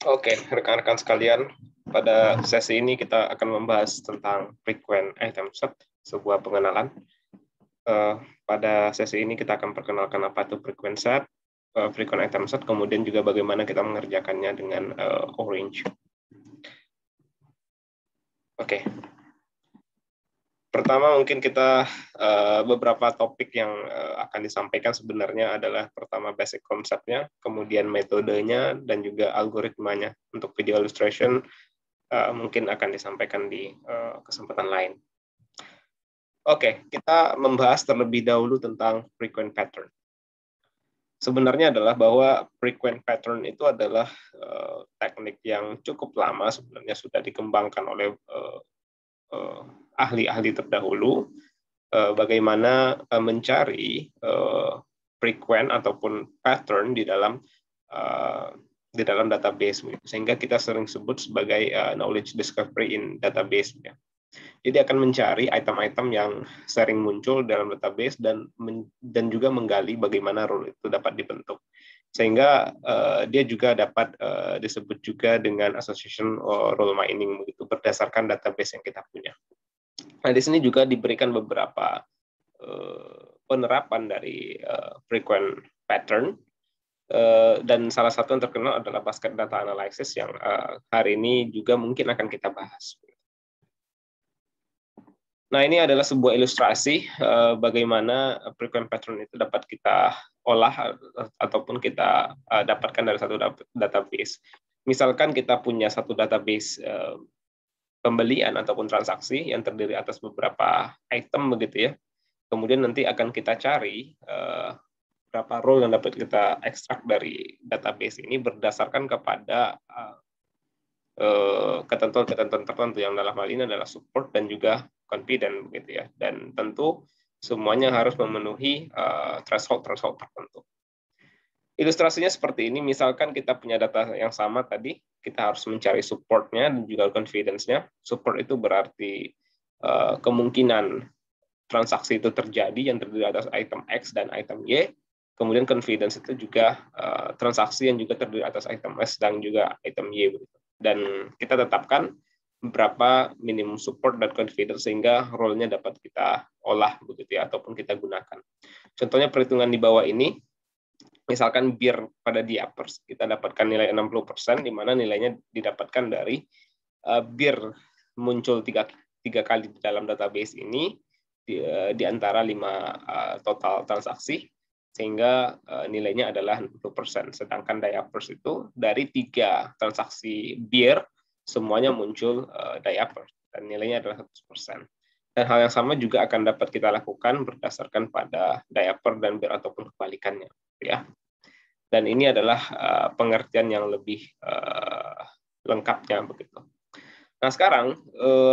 Oke, rekan-rekan sekalian, pada sesi ini kita akan membahas tentang frequent item set, sebuah pengenalan. Pada sesi ini kita akan perkenalkan apa itu frequent set, frequent item set, kemudian juga bagaimana kita mengerjakannya dengan Orange. Oke. Pertama mungkin kita beberapa topik yang akan disampaikan sebenarnya adalah pertama basic konsepnya, kemudian metodenya, dan juga algoritmanya. Untuk video illustration mungkin akan disampaikan di kesempatan lain. Oke, kita membahas terlebih dahulu tentang frequent pattern. Sebenarnya adalah bahwa frequent pattern itu adalah teknik yang cukup lama sebenarnya sudah dikembangkan oleh ahli-ahli terdahulu, bagaimana mencari frequent ataupun pattern di dalam database, sehingga kita sering sebut sebagai knowledge discovery in database. Jadi akan mencari item-item yang sering muncul dalam database dan juga menggali bagaimana rule itu dapat dibentuk, sehingga dia juga dapat disebut juga dengan association rule mining, begitu, berdasarkan database yang kita punya. Nah, di sini juga diberikan beberapa penerapan dari frequent pattern, dan salah satu yang terkenal adalah basket data analysis yang hari ini juga mungkin akan kita bahas. Nah, ini adalah sebuah ilustrasi bagaimana frequent pattern itu dapat kita olah ataupun kita dapatkan dari satu database. Misalkan kita punya satu database pembelian ataupun transaksi yang terdiri atas beberapa item, begitu ya. Kemudian nanti akan kita cari berapa role yang dapat kita ekstrak dari database ini berdasarkan kepada ketentuan-ketentuan tertentu, yang dalam hal ini adalah support dan juga confident, begitu ya. Dan tentu semuanya harus memenuhi threshold tertentu. Ilustrasinya seperti ini, misalkan kita punya data yang sama tadi, kita harus mencari supportnya dan juga confidence-nya. Support itu berarti kemungkinan transaksi itu terjadi yang terdiri atas item X dan item Y. Kemudian confidence itu juga transaksi yang juga terdiri atas item S dan juga item Y, begitu. Dan kita tetapkan berapa minimum support dan confidence sehingga role-nya dapat kita olah, begitu ya, ataupun kita gunakan. Contohnya perhitungan di bawah ini, misalkan BIR pada diapers, kita dapatkan nilai 60%, di mana nilainya didapatkan dari BIR muncul tiga kali di dalam database ini di antara 5 total transaksi, sehingga nilainya adalah 60%. Sedangkan diapers itu dari 3 transaksi BIR semuanya muncul diapers dan nilainya adalah 100%. Dan hal yang sama juga akan dapat kita lakukan berdasarkan pada diaper dan BIR ataupun kebalikannya, ya. Dan ini adalah pengertian yang lebih lengkapnya, begitu. Nah, sekarang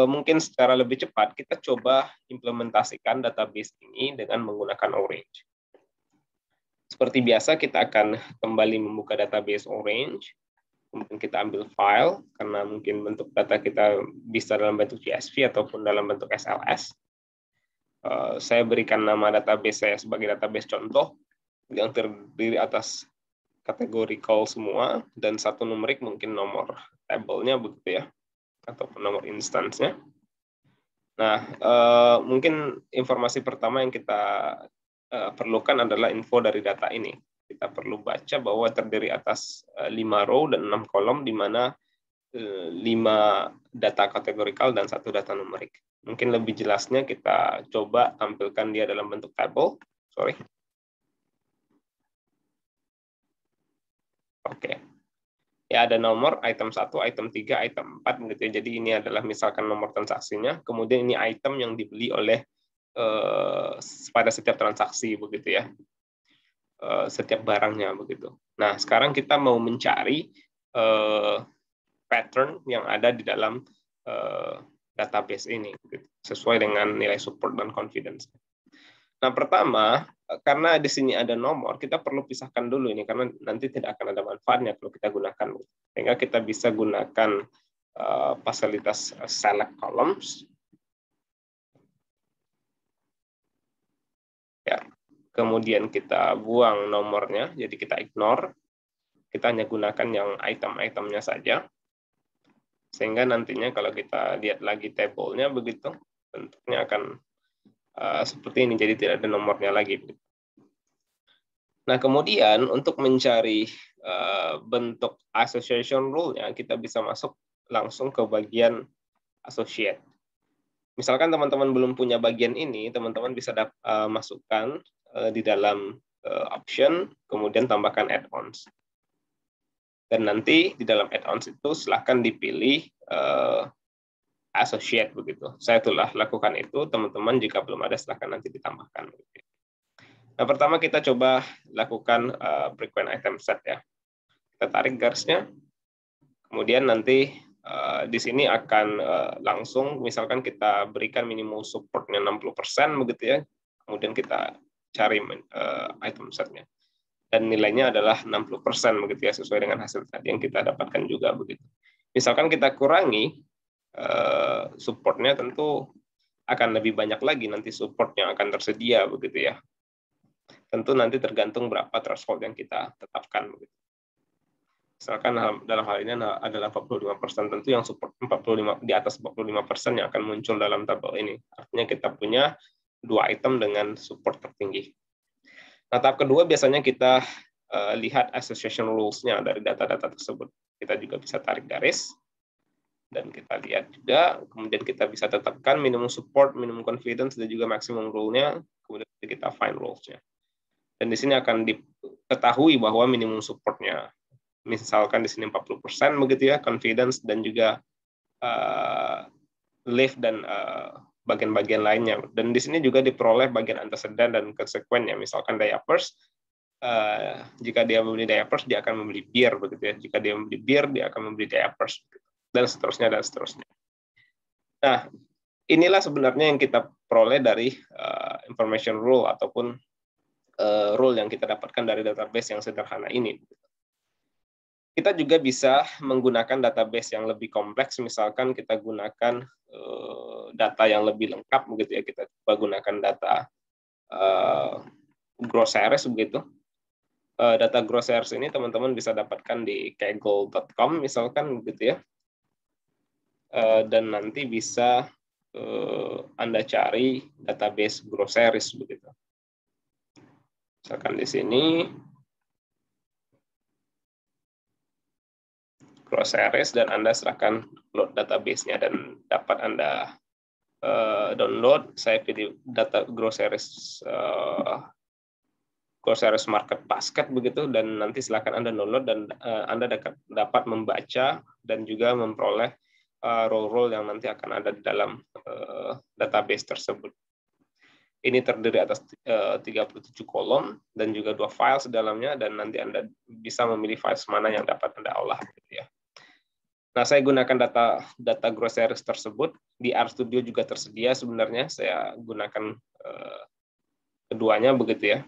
mungkin secara lebih cepat kita coba implementasikan database ini dengan menggunakan Orange. Seperti biasa, kita akan kembali membuka database Orange. Kemudian kita ambil file, karena mungkin bentuk data kita bisa dalam bentuk CSV ataupun dalam bentuk SLS. Saya berikan nama database saya sebagai database contoh, yang terdiri atas kategori call semua, dan satu numerik mungkin nomor tabelnya, begitu ya, ataupun nomor instance-nya. Nah, mungkin informasi pertama yang kita perlukan adalah info dari data ini. Kita perlu baca bahwa terdiri atas 5 row dan 6 kolom, di mana 5 data kategorikal dan 1 data numerik. Mungkin lebih jelasnya kita coba tampilkan dia dalam bentuk tabel. Sorry. Oke. Ya, ada nomor, item 1, item 3, item 4, begitu ya. Jadi ini adalah misalkan nomor transaksinya, kemudian ini item yang dibeli oleh pada setiap transaksi, begitu ya. Setiap barangnya, begitu. Nah, sekarang kita mau mencari pattern yang ada di dalam database ini, begitu, sesuai dengan nilai support dan confidence. Nah, pertama, karena di sini ada nomor, kita perlu pisahkan dulu ini, karena nanti tidak akan ada manfaatnya kalau kita gunakan. Sehingga kita bisa gunakan fasilitas select columns. Ya. Kemudian kita buang nomornya, jadi kita ignore. Kita hanya gunakan yang item-itemnya saja. Sehingga nantinya kalau kita lihat lagi tabelnya begitu, bentuknya akan seperti ini, jadi tidak ada nomornya lagi. Nah, kemudian untuk mencari bentuk association rule-nya, kita bisa masuk langsung ke bagian associate. Misalkan teman-teman belum punya bagian ini, teman-teman bisa masukkan di dalam option, kemudian tambahkan add-ons. Dan nanti di dalam add-ons itu silahkan dipilih associate begitu. Saya telah lakukan itu, teman-teman jika belum ada silahkan nanti ditambahkan. Nah, pertama kita coba lakukan frequent item set ya. Kita tarik garisnya, kemudian nanti di sini akan langsung, misalkan kita berikan minimum supportnya 60% begitu ya, kemudian kita cari item setnya. Dan nilainya adalah 60% begitu ya, sesuai dengan hasil tadi yang kita dapatkan juga begitu. Misalkan kita kurangi supportnya, tentu akan lebih banyak lagi nanti support yang akan tersedia begitu ya. Tentu nanti tergantung berapa threshold yang kita tetapkan begitu. Misalkan dalam hal ini adalah 45%, tentu yang support 45 di atas 45% yang akan muncul dalam tabel ini. Artinya kita punya 2 item dengan support tertinggi. Nah, tahap kedua biasanya kita lihat association rules-nya dari data-data tersebut. Kita juga bisa tarik garis dan kita lihat juga, kemudian kita bisa tetapkan minimum support, minimum confidence, dan juga maximum rule-nya, kemudian kita find rules-nya. Dan di sini akan diketahui bahwa minimum support-nya, misalkan di sini 40% begitu ya, confidence dan juga lift dan bagian-bagian lainnya. Dan di sini juga diperoleh bagian antecedent dan consequent-nya, misalkan diapers, jika dia membeli diapers dia akan membeli beer begitu ya. Jika dia membeli beer dia akan membeli diapers, dan seterusnya dan seterusnya. Nah, inilah sebenarnya yang kita peroleh dari information rule ataupun rule yang kita dapatkan dari database yang sederhana ini. Kita juga bisa menggunakan database yang lebih kompleks, misalkan kita gunakan data yang lebih lengkap begitu ya, kita coba gunakan data groceries begitu. Data groceries ini teman-teman bisa dapatkan di kaggle.com misalkan begitu ya. Dan nanti bisa Anda cari database groceries begitu. Misalkan di sini groceries, dan Anda serahkan load database-nya dan dapat Anda download. Saya pilih data groceries market basket begitu, dan nanti silakan Anda download dan Anda dapat membaca dan juga memperoleh role-role yang nanti akan ada di dalam database tersebut. Ini terdiri atas 37 kolom dan juga 2 files di dalamnya, dan nanti Anda bisa memilih files mana yang dapat Anda olah gitu ya. Nah, saya gunakan data groceries tersebut di RStudio juga tersedia sebenarnya. Saya gunakan keduanya begitu ya.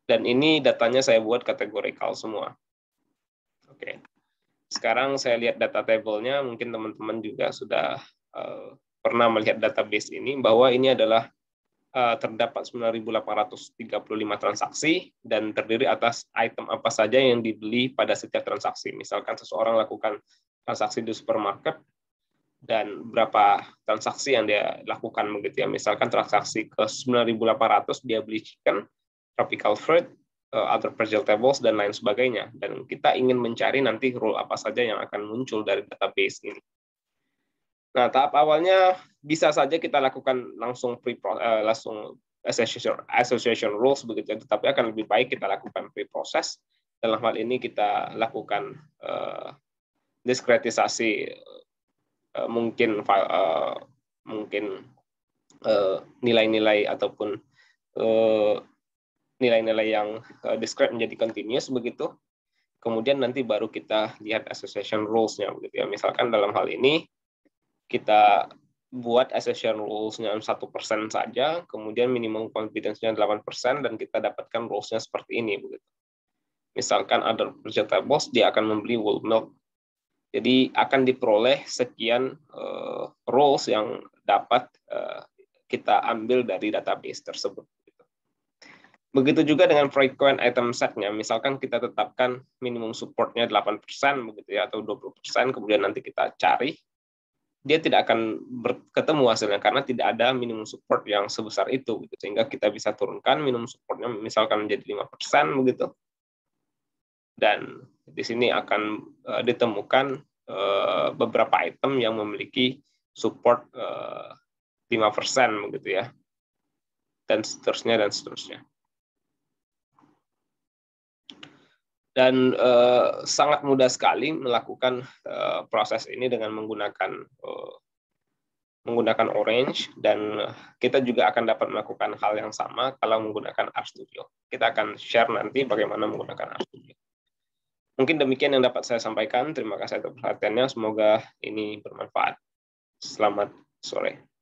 Dan ini datanya saya buat kategorikal semua. Oke. Sekarang saya lihat data table-nya, mungkin teman-teman juga sudah pernah melihat database ini, bahwa ini adalah terdapat 9.835 transaksi dan terdiri atas item apa saja yang dibeli pada setiap transaksi. Misalkan seseorang lakukan transaksi di supermarket dan berapa transaksi yang dia lakukan begitu ya. Misalkan transaksi ke 9.800 dia beli chicken, tropical fruit, other vegetables dan lain sebagainya. Dan kita ingin mencari nanti rule apa saja yang akan muncul dari database ini. Nah, tahap awalnya bisa saja kita lakukan langsung association rules begitu, tetapi akan lebih baik kita lakukan pre-process. Dalam hal ini kita lakukan diskretisasi mungkin nilai-nilai ataupun nilai-nilai yang discrete menjadi continuous begitu. Kemudian nanti baru kita lihat association rules-nya begitu ya. Misalkan dalam hal ini kita buat association rules-nya 1% saja, kemudian minimum confidence-nya 8%, dan kita dapatkan rules-nya seperti ini begitu. Misalkan other vegetables, dia akan membeli whole milk. Jadi akan diperoleh sekian rules yang dapat kita ambil dari database tersebut. Begitu juga dengan frequent item set-nya. Misalkan kita tetapkan minimum support-nya 8% begitu ya, atau 20%, kemudian nanti kita cari, dia tidak akan ketemu hasilnya karena tidak ada minimum support yang sebesar itu gitu. Sehingga kita bisa turunkan minimum support-nya misalkan menjadi 5% begitu. Dan di sini akan ditemukan beberapa item yang memiliki support 5% begitu ya. Dan seterusnya dan seterusnya. Dan sangat mudah sekali melakukan proses ini dengan menggunakan Orange, dan kita juga akan dapat melakukan hal yang sama kalau menggunakan RStudio. Kita akan share nanti bagaimana menggunakan RStudio. Mungkin demikian yang dapat saya sampaikan. Terima kasih atas perhatiannya. Semoga ini bermanfaat. Selamat sore.